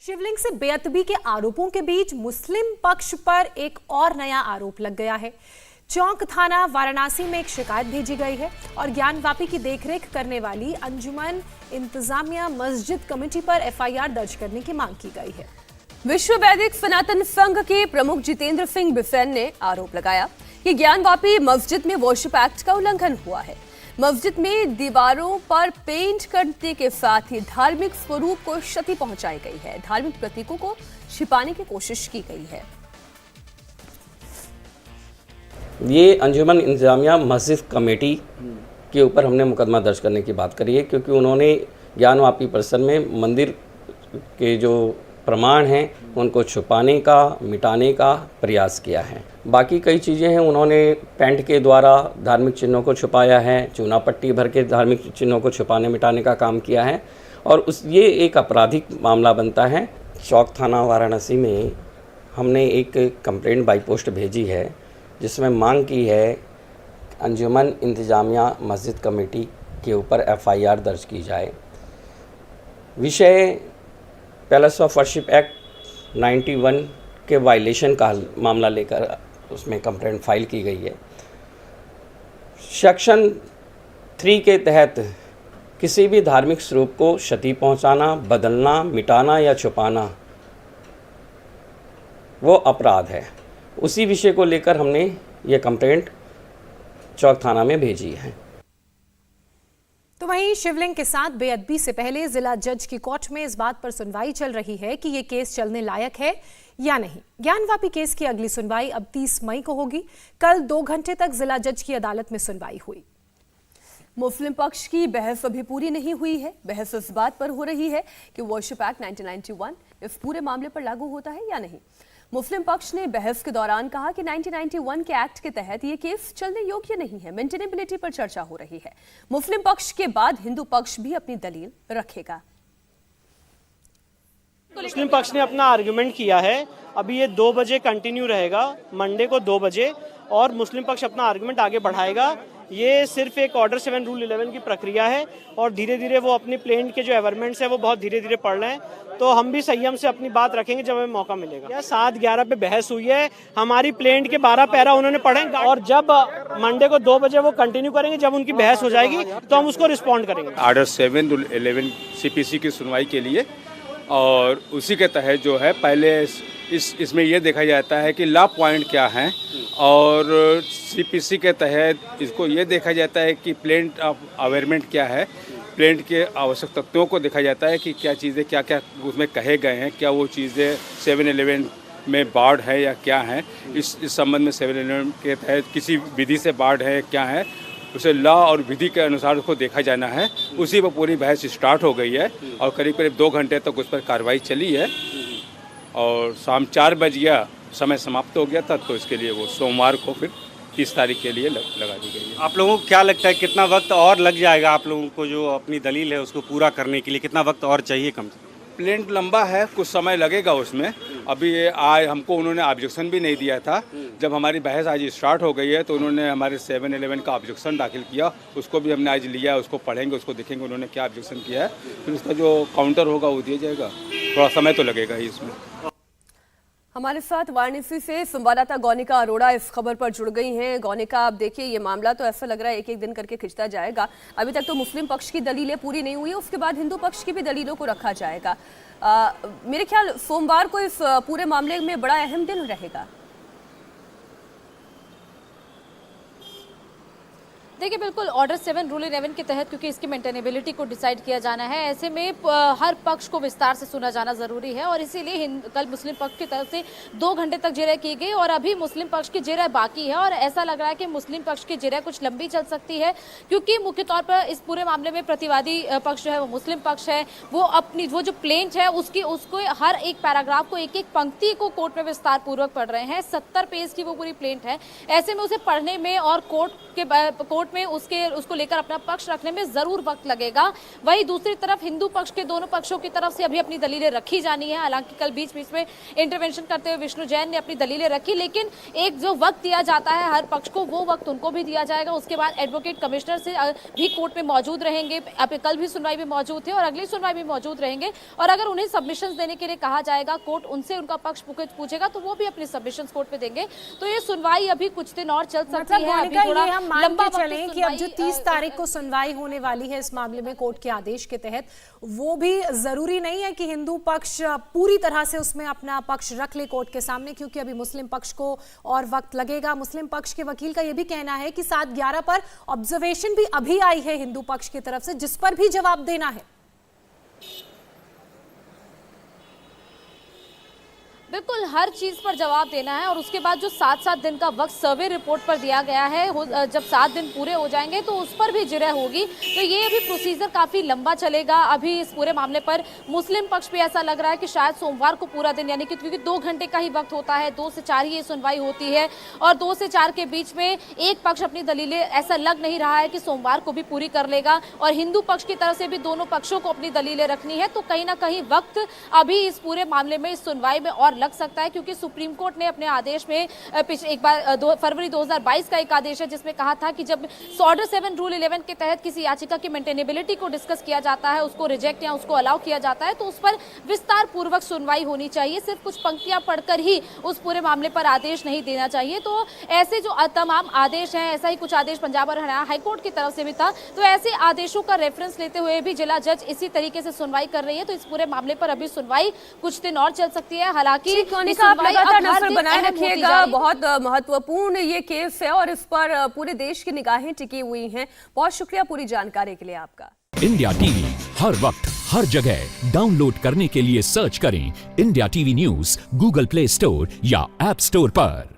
शिवलिंग से बेअदबी के आरोपों के बीच मुस्लिम पक्ष पर एक और नया आरोप लग गया है। चौक थाना वाराणसी में एक शिकायत भेजी गई है और ज्ञानवापी की देखरेख करने वाली अंजुमन इंतजामिया मस्जिद कमेटी पर एफआईआर दर्ज करने की मांग की गई है। विश्व वैदिक सनातन संघ के प्रमुख जितेंद्र सिंह बिसेन ने आरोप लगाया कि ज्ञानवापी मस्जिद में वर्शिप एक्ट का उल्लंघन हुआ है। मस्जिद में दीवारों पर पेंट करने के साथ ही धार्मिक स्वरूप को क्षति पहुंचाई गई है। धार्मिक प्रतीकों को छिपाने की कोशिश की गई है। ये अंजुमन इंतजामिया मस्जिद कमेटी के ऊपर हमने मुकदमा दर्ज करने की बात करी है, क्योंकि उन्होंने ज्ञानवापी परिसर में मंदिर के जो प्रमाण हैं उनको छुपाने का, मिटाने का प्रयास किया है। बाकी कई चीज़ें हैं, उन्होंने पेंट के द्वारा धार्मिक चिन्हों को छुपाया है, चूना पट्टी भर के धार्मिक चिन्हों को छुपाने मिटाने का काम किया है और ये एक आपराधिक मामला बनता है। चौक थाना वाराणसी में हमने एक कंप्लेंट बाई पोस्ट भेजी है जिसमें मांग की है अंजुमन इंतजामिया मस्जिद कमेटी के ऊपर एफआईआर दर्ज की जाए। विषय पैलेस ऑफ वर्शिप एक्ट 91 के वायलेशन का मामला लेकर उसमें कंप्लेंट फाइल की गई है। सेक्शन 3 के तहत किसी भी धार्मिक स्वरूप को क्षति पहुंचाना, बदलना, मिटाना या छुपाना वो अपराध है। उसी विषय को लेकर हमने ये कंप्लेंट चौक थाना में भेजी है। तो वहीं शिवलिंग के साथ बेअदबी से पहले जिला जज की कोर्ट में इस बात पर सुनवाई चल रही है कि ये केस चलने लायक है या नहीं। ज्ञानवापी केस की अगली सुनवाई अब 30 मई को होगी। कल 2 घंटे तक जिला जज की अदालत में सुनवाई हुई। मुस्लिम पक्ष की बहस अभी पूरी नहीं हुई है। बहस इस बात पर हो रही है कि वर्शिप एक्ट 1991 इस पूरे मामले पर लागू होता है या नहीं। मुस्लिम पक्ष ने बहस के दौरान कहा कि 1991 के एक्ट के तहत ये केस चलने योग्य नहीं है। मेंटेनेबिलिटी पर चर्चा हो रही है। मुस्लिम पक्ष के बाद हिंदू पक्ष भी अपनी दलील रखेगा। मुस्लिम पक्ष ने अपना आर्गुमेंट किया है। अभी ये 2 बजे कंटिन्यू रहेगा, मंडे को 2 बजे, और मुस्लिम पक्ष अपना आर्गुमेंट आगे बढ़ाएगा। ये सिर्फ एक ऑर्डर 7 रूल 11 की प्रक्रिया है और धीरे धीरे वो अपनी प्लेन के जो एवरमेंट्स है वो बहुत धीरे धीरे पढ़ रहे हैं। तो हम भी संयम से अपनी बात रखेंगे जब हमें मौका मिलेगा। 7-11 पे बहस हुई है। हमारी प्लेन के 12 पैरा उन्होंने पढ़े और जब मंडे को 2 बजे वो कंटिन्यू करेंगे, जब उनकी बहस हो जाएगी तो हम उसको रिस्पॉन्ड करेंगे। ऑर्डर 7 रूल 11 सीपीसी की सुनवाई के लिए, और उसी के तहत जो है पहले इसमें ये देखा जाता है कि लॉ पॉइंट क्या है, और सीपीसी के तहत इसको ये देखा जाता है कि प्लेंट ऑफ अवेयरमेंट क्या है, प्लेंट के आवश्यक तत्वों को देखा जाता है कि क्या चीज़ें क्या क्या उसमें कहे गए हैं, क्या वो चीज़ें 7-11 में बार्ड है या क्या है। इस संबंध में 7-11 के तहत किसी विधि से बार्ड है क्या है, उसे लॉ और विधि के अनुसार उसको देखा जाना है। उसी पर पूरी बहस स्टार्ट हो गई है और करीब करीब 2 घंटे तक उस पर कार्रवाई चली है और शाम 4 बज गया, समय समाप्त हो गया था। तो इसके लिए वो सोमवार को फिर 30 तारीख के लिए लगा दी गई है। आप लोगों को क्या लगता है कितना वक्त और लग जाएगा आप लोगों को जो अपनी दलील है उसको पूरा करने के लिए? कितना वक्त और चाहिए कम से कम? प्लेंट लंबा है, कुछ समय लगेगा उसमें। अभी आज हमको उन्होंने ऑब्जेक्शन भी नहीं दिया था। जब हमारी बहस आज स्टार्ट हो गई है तो उन्होंने हमारे 7-11 का ऑब्जेक्शन दाखिल किया, उसको भी हमने आज लिया, उसको पढ़ेंगे, उसको देखेंगे उन्होंने क्या ऑब्जेक्शन किया है, फिर उसका जो काउंटर होगा वो दिया जाएगा। थोड़ा समय तो लगेगा ही इसमें। हमारे साथ वाराणसी से संवाददाता गौनिका अरोड़ा इस खबर पर जुड़ गई हैं। गौनिका, आप देखिए ये मामला तो ऐसा लग रहा है एक एक दिन करके खिंचता जाएगा। अभी तक तो मुस्लिम पक्ष की दलीलें पूरी नहीं हुई, उसके बाद हिंदू पक्ष की भी दलीलों को रखा जाएगा। मेरे ख्याल सोमवार को इस पूरे मामले में बड़ा अहम दिन रहेगा। देखिए, बिल्कुल ऑर्डर 7 रूल 11 के तहत क्योंकि इसकी मेंटेनेबिलिटी को डिसाइड किया जाना है, ऐसे में हर पक्ष को विस्तार से सुना जाना जरूरी है और इसीलिए कल मुस्लिम पक्ष की तरफ से 2 घंटे तक जिरह की गई और अभी मुस्लिम पक्ष की जिरह बाकी है और ऐसा लग रहा है कि मुस्लिम पक्ष की जिरह कुछ लंबी चल सकती है, क्योंकि मुख्य तौर पर इस पूरे मामले में प्रतिवादी पक्ष जो है वो मुस्लिम पक्ष है। वो जो प्लेंट है उसको हर एक पैराग्राफ को, एक एक पंक्ति को कोर्ट में विस्तार पूर्वक पढ़ रहे हैं। 70 पेज की वो पूरी प्लेंट है। ऐसे में उसे पढ़ने में और कोर्ट कोर्ट में उसको लेकर अपना पक्ष रखने में जरूर वक्त लगेगा। वहीं दूसरी तरफ हिंदू पक्ष के दोनों पक्षों की तरफ से अभी अपनी दलीलें रखी जानी है। हालांकि कल बीच बीच में इंटरवेंशन करते हुए विष्णु जैन ने अपनी दलीलें रखी, लेकिन एक जो वक्त दिया जाता है हर पक्ष को, वो वक्त उनको भी दिया जाएगा। उसके बाद एडवोकेट कमिश्नर से भी कोर्ट में मौजूद रहेंगे। अब कल भी सुनवाई में मौजूद थे और अगली सुनवाई में मौजूद रहेंगे, और अगर उन्हें सबमिशंस देने के लिए कहा जाएगा, कोर्ट उनसे उनका पक्ष पूछेगा तो वो भी अपने सबमिशंस कोर्ट में देंगे। तो ये सुनवाई अभी कुछ दिन और चल सकती है। अभी थोड़ा ये हम मान लंबा के चलें कि अब जो 30 सुनवाई तारीख को सुनवाई होने वाली है इस मामले में कोर्ट के आदेश के तहत, वो भी जरूरी नहीं है कि हिंदू पक्ष पूरी तरह से उसमें अपना पक्ष रख ले कोर्ट के सामने, क्योंकि अभी मुस्लिम पक्ष को और वक्त लगेगा। मुस्लिम पक्ष के वकील का यह भी कहना है कि 7/11 पर ऑब्जर्वेशन भी अभी आई है हिंदू पक्ष की तरफ से, जिस पर भी जवाब देना है। बिल्कुल हर चीज पर जवाब देना है, और उसके बाद जो 7-7 दिन का वक्त सर्वे रिपोर्ट पर दिया गया है, जब 7 दिन पूरे हो जाएंगे तो उस पर भी जिरह होगी। तो ये अभी प्रोसीजर काफी लंबा चलेगा। अभी इस पूरे मामले पर मुस्लिम पक्ष भी ऐसा लग रहा है कि शायद सोमवार को पूरा दिन, यानी कि क्योंकि 2 घंटे का ही वक्त होता है, 2 से 4 ही ये सुनवाई होती है, और 2 से 4 के बीच में एक पक्ष अपनी दलीलें, ऐसा लग नहीं रहा है कि सोमवार को भी पूरी कर लेगा, और हिंदू पक्ष की तरफ से भी दोनों पक्षों को अपनी दलीलें रखनी है। तो कहीं ना कहीं वक्त अभी इस पूरे मामले में, इस सुनवाई में और लग सकता है, क्योंकि सुप्रीम कोर्ट ने अपने आदेश में एक बार फरवरी 2022 का एक आदेश है जिसमें कहा था कि जब ऑर्डर 7 रूल 11 के तहत किसी याचिका की मेंटेनेबिलिटी को डिस्कस किया जाता है, उसको रिजेक्ट या उसको अलाउ किया जाता है, तो उस पर विस्तार पूर्वक सुनवाई होनी चाहिए। सिर्फ कुछ पंक्तियां पढ़कर ही उस पूरे मामले पर आदेश नहीं देना चाहिए। तो ऐसे जो तमाम आदेश हैं, ऐसा ही कुछ आदेश पंजाब और हरियाणा हाईकोर्ट की तरफ से भी था, तो ऐसे आदेशों का रेफरेंस लेते हुए भी जिला जज इसी तरीके से सुनवाई कर रही है। तो इस पूरे मामले पर अभी सुनवाई कुछ दिन और चल सकती है। हालांकि आप लगातार नजर बनाए रखिएगा, बहुत महत्वपूर्ण ये केस है और इस पर पूरे देश की निगाहें टिकी हुई हैं। बहुत शुक्रिया पूरी जानकारी के लिए आपका। इंडिया टीवी हर वक्त हर जगह डाउनलोड करने के लिए सर्च करें India TV news Google play store या ऐप स्टोर पर।